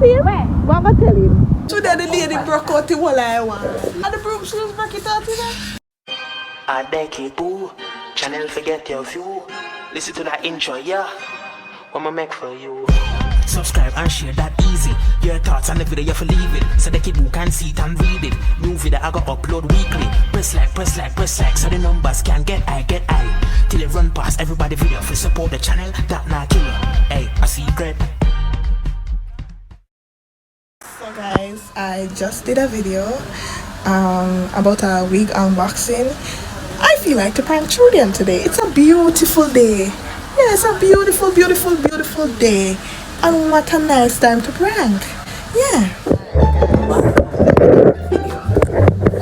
see him? Where? What am I tell him? Today the lady broke out the whole I want. And the broom shoes broke it out today. I deck it boo. Channel forget your view. Listen to that intro, yeah. What I make for you. Subscribe and share that easy. Your thoughts on the video you for leave it. So the kid who can see it and read it. New video I got upload weekly. Press like, press like, press like. So the numbers can get high. Till it run past everybody video. For support the channel, that not killer. Hey, I see you great. So guys, I just did a video about a wig unboxing. I feel like to prank Julian today. It's a beautiful day. Yeah, it's a beautiful, beautiful, beautiful day. And what a nice time to prank. Yeah.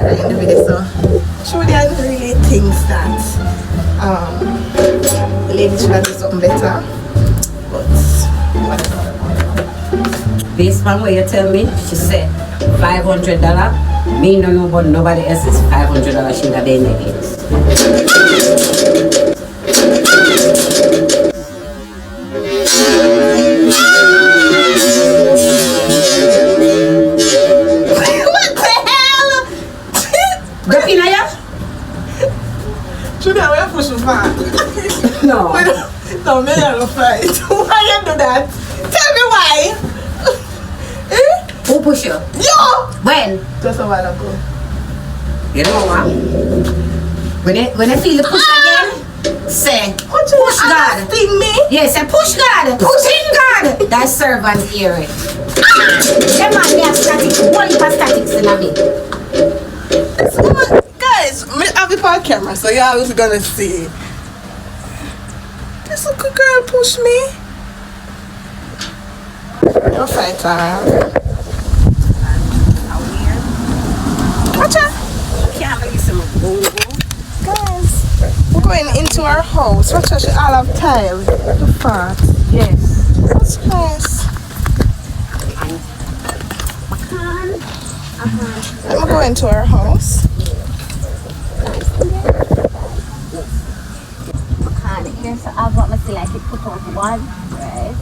In the video, so Julian really thinks that the lady should have done something better. But whatever. Based on what you tell me, she said $500. Me no know but nobody else is $500 she got in the gates. What the hell? Dopinaya? Should I push him back? No. No, me not fight. Why you do that? Tell me why. Who push you? Yo! When? Just a while ago. You know what? When I feel the push again, say push God. Sting me? Yes, say push God. Push in God. That servant hear it. Them man they have statics. What if statics in a me? Guys, me have it on camera, so y'all is gonna see. This little girl push me. You're fighter. Watch out. Can't believe some Guys, we're going into our house. Watch out, she all have tile. The fart. yes. That's nice. I'm going to our house. Here, so I've got my see like it put out one, right?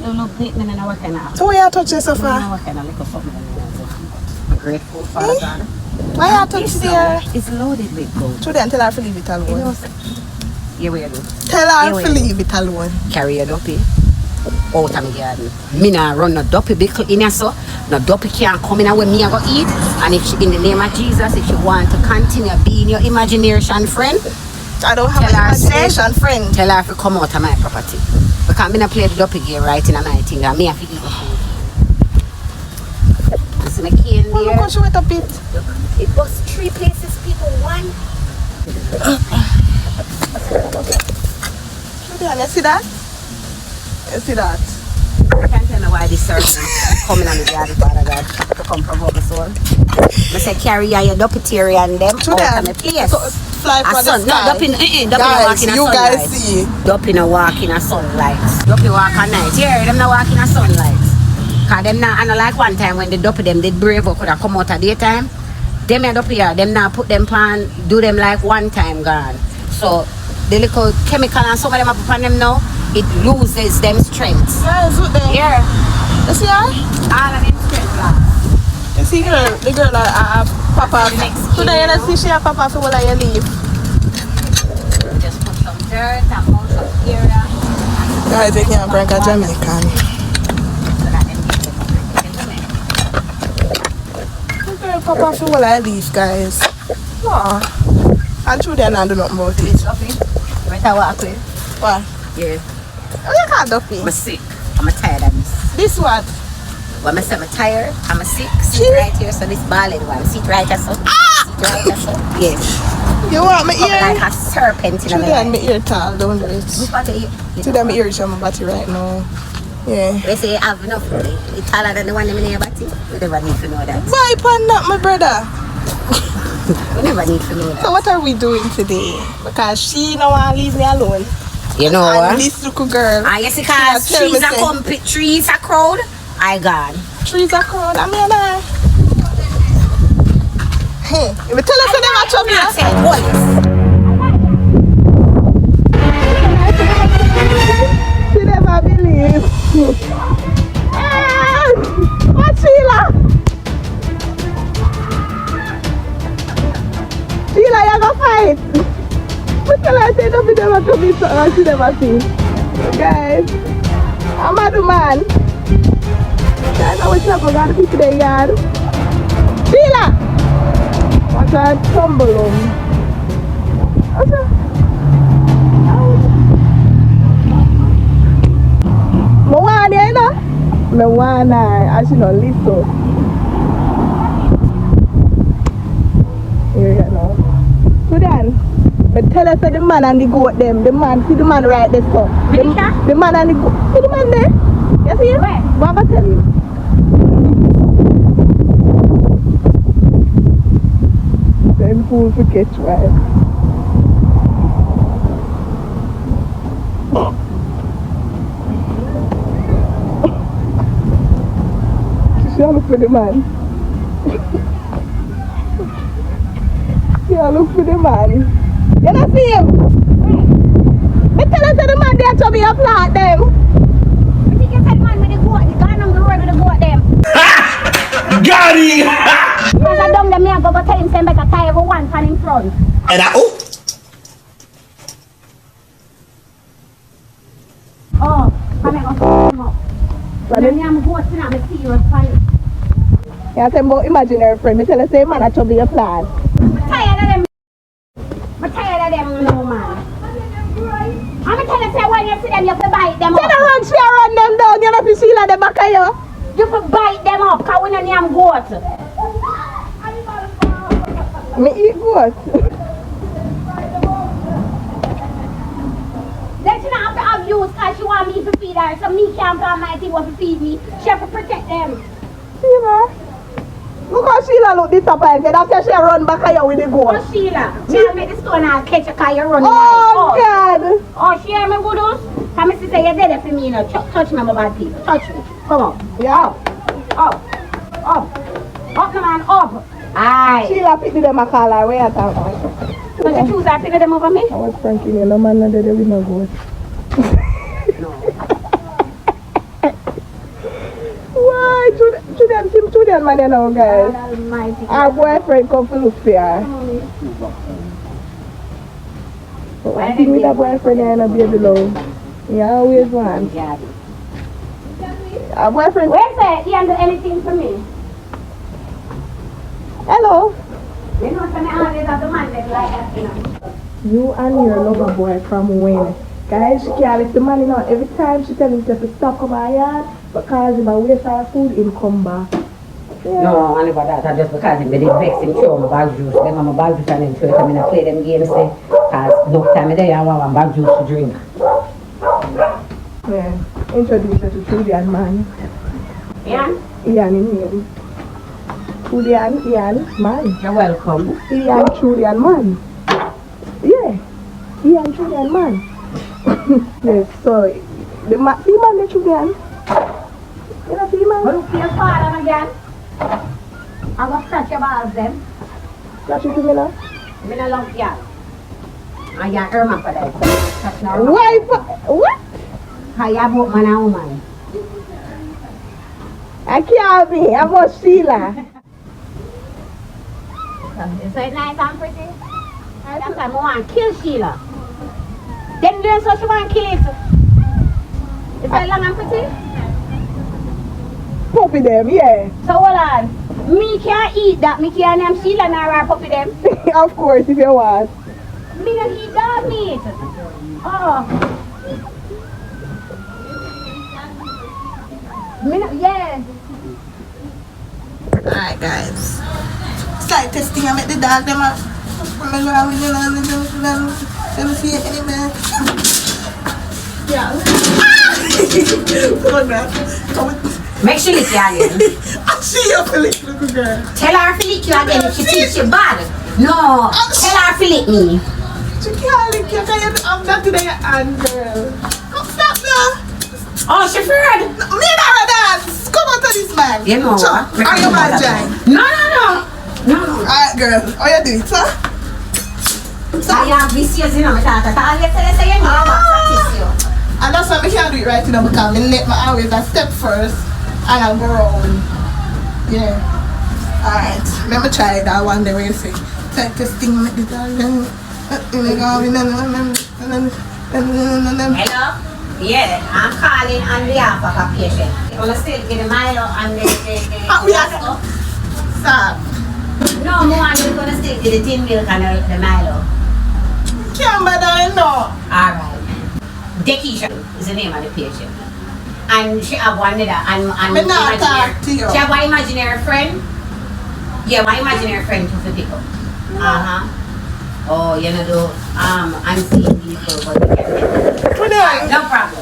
Little bit, and then I work on that. So where you touch yourself for? I work on a little something. I'm grateful for that. Why you touch there? It's loaded with gold. Today tell her to leave it You know, alone. here we are. Tell her to leave it alone. Carry a duppy out of my garden. Me nah run no duppy bickle in here, so no duppy can't come in where me I go eat. And if she, in the name of Jesus, if you want to continue being your imagination friend, I don't have an imagination friend. tell her to come out of my property. Because me not play the duppy game right in my thing, and me have to eat the food. So my cane Oh, look there. how she went up it. It was 3 places, people. 1. Julian, you see that? You see that? I can't tell me why this servant coming on the garden, Father God, to come provoke us all. I say, carry your duppetary and them out of my place. So, fly for the sky. No, duppy no walk in a you sunlight. guys see. Duppy no walk in a sunlight. Duppy walk at night. Yeah, them no walk in a sunlight. Cause them not, I know like one time when the duppy them did brave or could have come out at daytime. Them here duppy here, them now put them plan, do them like one time gone. So the little chemical and some of them up upon them now, it loses them strength. Guys, look there. Yeah. You see her? All of them strength lost. You see girl, the girl that Papa. Today you see she have Papa for all of your leave. Just put some dirt and mount some area. Guys, they can't break a Jamaican. So that them get them The girl Papa for all of your leave, guys. Aww. And true they not do nothing about it. Duppy. Right I walk with. What? Yeah. Oh, you can't duppy. I'm sick. I'm tired of this. This what? When I say I'm tired, I'm sick. Sit right here, so this ballad one. Sit right here, so. Sit right here, so. Yes. You want me Come ear? like a serpent in True the they life. me ear tall, don't do it. Which part of you? Today my ear is on my body right now. Yeah. They say you have enough. It's taller than the one in your body. We never need to know that. Why upon that, my brother? We never need to know that. So what are we doing today? Because she no want to leave me alone. You know And what? this little girl. I guess because She a tell me trees are crowd, I gone. trees are crowd. I mean, hey, if you tell us that they match up here. Say police. She never believe. see them I see. Guys, I'm a the man. Guys, I wish I forgot the people there yard. Sheila! What a tumble on. What's that? Moana, you know? Moana, I should not listen. Here you go. So then, but tell us that the man and the goat them, the man, see the man right there, so. The man and the goat, see the man there? You see him? Where? What am I tell you? Then fool to catch right. She look for the man. She look for the man. You don't see him? But tell us that the man there to be a plant them. I think you said man with the goat, the guy on the road with the goat them. Got it! Because I don't let me go tell him send better tie everyone pan in front. And I, oh! Oh, come here, go. But then I'm goat to not see you pan. Yeah, I say about imaginary friend. Me tell her say man to be a plant. I'm tired of them. I'm tired of them, no man. I'm telling you, say when you see them, you have to bite them up. She don't run, she run them down. You know if you see like the back of you. You have to bite them up, because we don't name goat. Me eat goat. Then she don't have to abuse because she want me to feed her. So me can't plan my thing what to feed me. She have to protect them. See her? Look how Sheila look disappointed after she run back here with the goat. Oh, Sheila. Sheila make the stone and catch a car, you run Oh, God. Oh, she hear me good house? Come and say you're dead for me, you know. Touch me, my bad people. Touch me. Come on. Yeah. Up. Up. Up, my man. Up. Aye. Sheila picked them a call her. Where you talking? So you choose her, pick them over me? I was pranking you. No man not there with no goat. Why? Julian man, you know, guys. Almighty. Our boyfriend come to look for her. But one thing with a boyfriend, you know, baby love. You always want. Our boyfriend. Where's that? He handle anything for me? Hello. You know, some always have the man that like that, you know. You and your lover boy from when? Guys, she can't let the man, you know, every time she tell him to stop come my yard, because if I waste her food, he'll come back. Yeah. No, I never that. Just because they did vex him, show my bag juice. Then I'm a bag juice and then show him and play them games. Because no time there, I want one bag juice to drink. Yeah, introduce her to Julian man. Ian? Ian in here. Ian, man. You're welcome. Ian, Julian man. Yeah, Ian, Julian man. Yes, so the man, the Julian. You know, see man? Look for your father again. I'm going to scratch your balls then. Scratch it to me now. I'm going to love you. I got Irma for that. That's not Why? What? I have a man and woman. I can't be. I'm a Sheila. So it's nice and pretty. That's why I want to kill Sheila. Then do so she want to kill it. Is that long and pretty? Puppy them, yeah. So hold on. Me can't eat that. Me can't name Sheila nor puppy them. Of course, if you want. Me don't eat dog meat. Oh. Me not, yeah. Alright, guys. Start testing. I met the dog. Them up. Let me see it anywhere. Yeah. Come on, girl. Come on. Make sure lick you again. I see you for lick, little girl. Tell her to lick you again if she thinks you bad. No, tell her to lick me. She can't lick you because I'm not today, and girl. Come stop now. Oh, she afraid. Me and her dance. Come on to this man. You know what? Are you my giant? No. Alright, girl. How you doing, sir? I have vicious, you know, my tata. I say you know what and that's why I can't do it right now because I let my always a step first and I'll go around. Yeah. Alright. Let me try that one day where you say. Try testing with the dog. Hello? Yeah, I'm calling on behalf of a patient. You want to still get the Milo and the Stop. No, more, you're going to still get the tin milk and the Milo. Can't bother, no. Alright. Dekisha is the name of the patient. And she have one other Me not talk to you. She have one imaginary friend. Yeah, one imaginary friend to pick up. Oh, you know, do I'm seeing people, but you can get To them. no problem.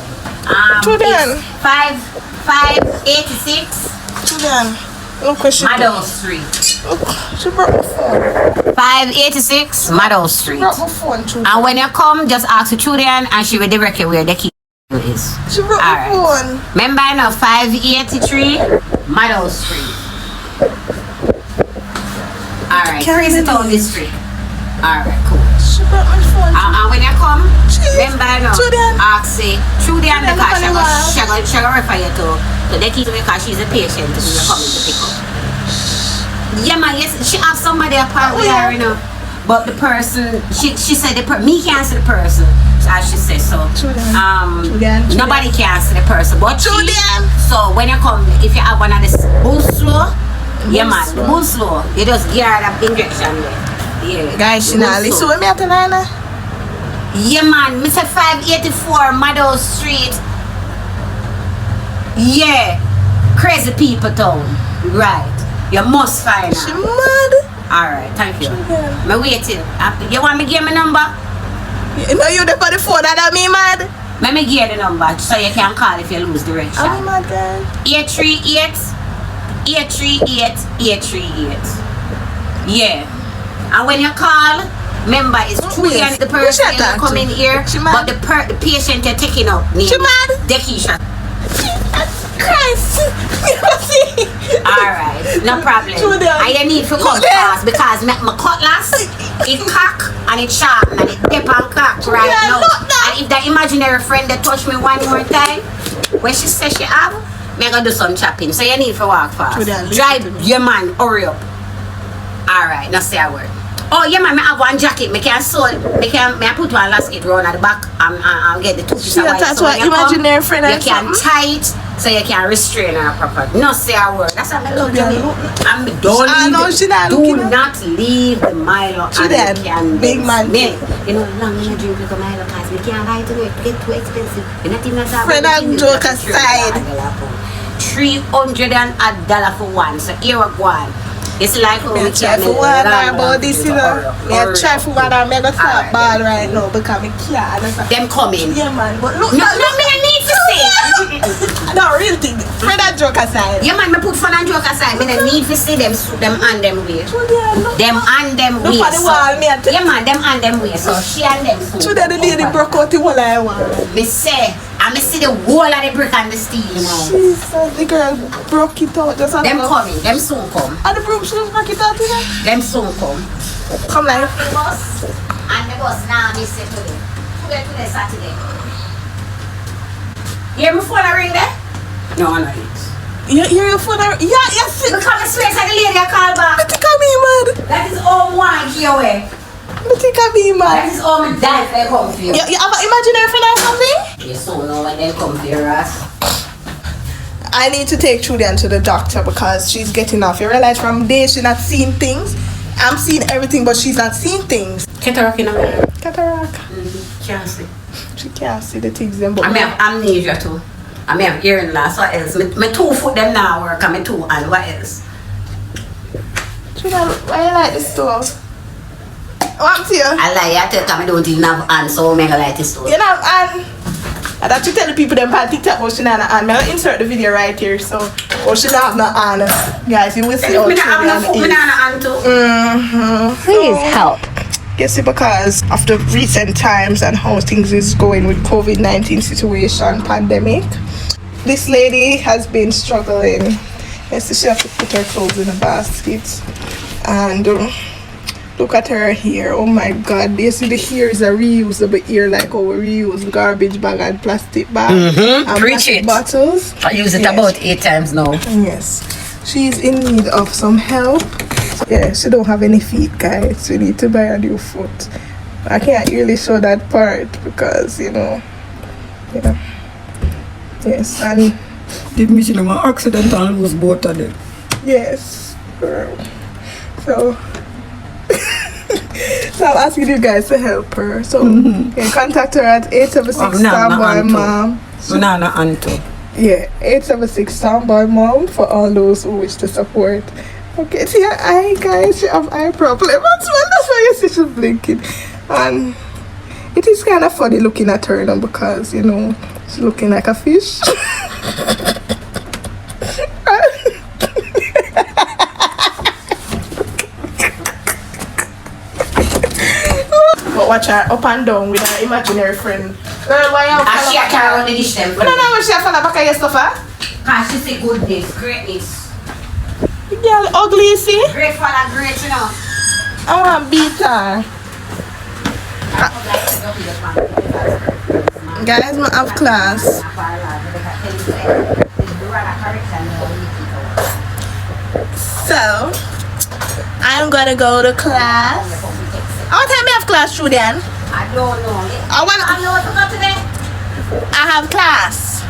To them. It's 586 To them. Look what she Meadow Street. Look, she broke my phone. 586 Meadow Street. Broke my phone, too. And when you come, just ask the Julian and she will direct you where the key is. She broke my phone. Remember now, 583 Meadow Street. Alright, Crazy Town District. Alright, cool. She broke my phone. And when you come, remember now, Julian. ask it. Julian, Julian, because look on she gonna refer you to the key because she's a patient who you're coming to pick up. Yeah, man, yes, she have somebody apart with her, you know. But the person, she said me can't see the person, as she says so. Julian. Nobody can see the person, but Julian. So when you come, if you have one of this bull slow, yeah man, bull slow, you just get that injection there. Yeah. Guys, she not listen with me at the nine. Yeah man, Mr. 584 Meadow Street. Yeah, Crazy People Town. Right. You must find She her. mad. Alright, thank you. Yeah. Me waiting. You want me to give me number? You know you there for the phone that me mad. Let me give the number so you can call if you lose direction. I'm mad, girl. 838-838-838. Yeah. And when you call, remember it's Julian, the person that come in here, but the patient you're taking up name She mad? Dekisha. Christ. Alright, no problem. And you need to come fast because my cutlass it cock and it sharp and it dip and cock right now. And if that imaginary friend that touch me one more time, when she says she have, me gonna do some chopping. So you need to walk fast. Drive your man, hurry up. Alright, now say a word. Oh yeah man, I have one jacket. I can sew it. I put one elastic round at the back and get the two pieces of white. That's what imaginary friend you can tie it so you can restrain her proper. No say a word. That's what I love you. And don't do not leave the Milo and the can big man. You know, long you drink like a Milo because we can't buy it today. It get too expensive. You're not even friend and joke aside. $300 for one. So here we go on. It's like I try for one about this, you know. I try for one and I'm going to start bad right now because I can't. Them coming. Yeah, man. But look. No, me I need to say. No, real thing. Friend and joke aside. Yeah, man, me put fun and joke aside. Me I need to see them and them way. Them and them way. Look at the wall, me. Yeah, man, them and them way. So she and them. Today the lady broke out the wall I want. Me say. I see the wall of the brick and the steel, you know. Jesus, the girl broke it out. Just them coming, them soon come. And the broom, she just broke it out, you know? Them soon come. Come like. The bus, and the bus now me say today. Today Saturday. You hear my phone ring there? No, not it. You hear your phone? Yeah, yes. Because I swear to the lady I call back. I think I'm mad. That is all one here away. I think I'm mad. That is all my dad they come for you. You have an imaginary friend or something? You so know when they come for your ass. I need to take Julian to the doctor because she's getting off. You realize from day she's not seeing things. I'm seeing everything, but she's not seeing things. Cataract in a man. Cataract. Can't see. She can't see the things then. But I have amnesia too. I have hearing loss. What else? My 2 foot them now work and my 2 hand. What else? Julian, why you like this stuff? What's here? I like you tell me I don't even have hand, so I'm like this too. You know, and I thought you tell the people them on TikTok about she not have hand. I'll insert the video right here. So, she not have no hand. Guys, you will see how I have no foot, I don't have hand too. Please help. Yes, because of the recent times and how things is going with COVID-19 situation, pandemic, this lady has been struggling. Yes, she has to put her clothes in a basket. And look at her hair. Oh my god. You see the hair is a reusable hair, like how we reuse garbage bag and plastic bag. And Preach it. Bottles. I use it about 8 times now. Yes. She's in need of some help. Yeah, she don't have any feet, guys. We need to buy a new foot. I can't really show that part because yeah. Yes, and Did me see them accident and lose both of them. yes, girl. So so I'm asking you guys to help her. So you can contact her at 876 Starboy Mom. Nana Anto. Yeah, 876 Starboy Mom for all those who wish to support. Okay, see her eye, guys. She have eye problem as well. That's why you see she's blinking. And it is kind of funny looking at her now because she's looking like a fish. But watch her up and down with her imaginary friend. Girl, why you she a carry on the dish them. No, when she a follow back at your stuff, huh? Cause she say goodness, greatness. The girl ugly, you see? Great for that great, I want to beat her. Guys, I have class. So, I'm gonna go to class. What time I have class, Julian? I don't know. I know what to go today. I have class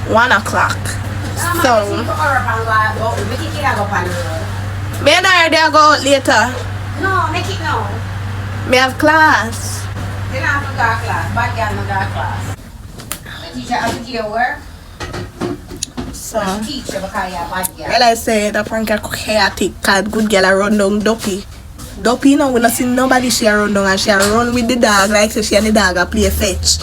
1 o'clock. So, me and her they go out later. No, make it now. Me have class. You don't have to go to class. Bad girl no go to class. The teacher has to give you work. So, Teacher because you're a bad girl. well, I say the prank are chaotic because good girl a run down Duppy. Duppy, we not see nobody she a run down and she a run with the dog like so she and the dog a play fetch.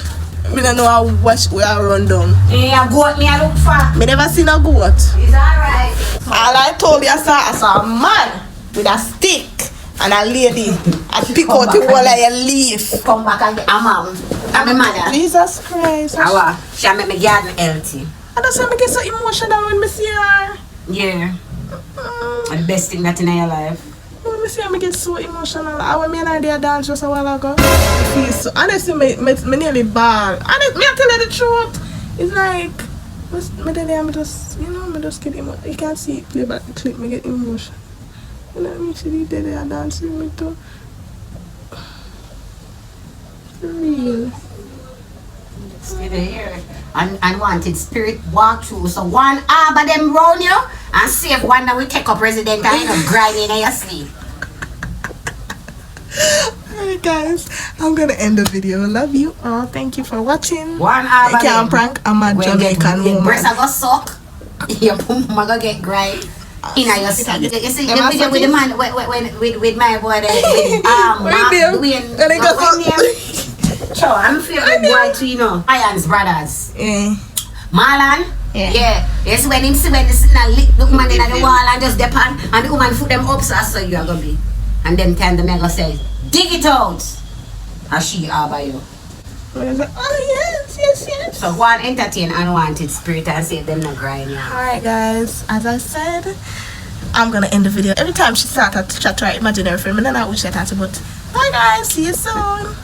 We don't know how much we are run down. Yeah, goat me a look for. Me never seen a goat. It's alright. All I told you, I saw a man with a stick and a lady and pick out the whole of your leaf. Come back and get a mom. I'm a mother. Jesus Christ. Awa, she make me garden healthy. And that's why I get so emotional when I see her. Yeah. The best thing that in your life. When I see her, I get so emotional. I went me and her there dance just a while ago. I feel so, honestly, me nearly bad. Honestly, me I tell you the truth. It's like, me just get emotional. You can't see it play back the clip, me get emotional. You know what I mean? She did there dancing with me too. For real. Unwanted spirit walk through. So one arbor them round you and see if one that will take up resident and grinding in your sleep. Alright guys, I'm gonna end the video. Love you all. Thank you for watching. One arbor I can't prank. I'm a Jamaican woman. woman. Breast I go suck. Your mama go get grind. In your sleep. You see the video with the man with my boy there. Sure, I'm favorite boy too, Iron's brothers. Marlon. Yeah. Yes, when him see when they sit and lick the woman in the wall and just dip on and the woman put them up so that's how you are gonna be. And them time the man go say, dig it out. And she are by you. Oh yes. So go and entertain unwanted spirit and say them not grind. Alright guys, as I said, I'm gonna end the video. Every time she started to chat to her imaginary friend, and then I wish I had to, but bye guys, see you soon.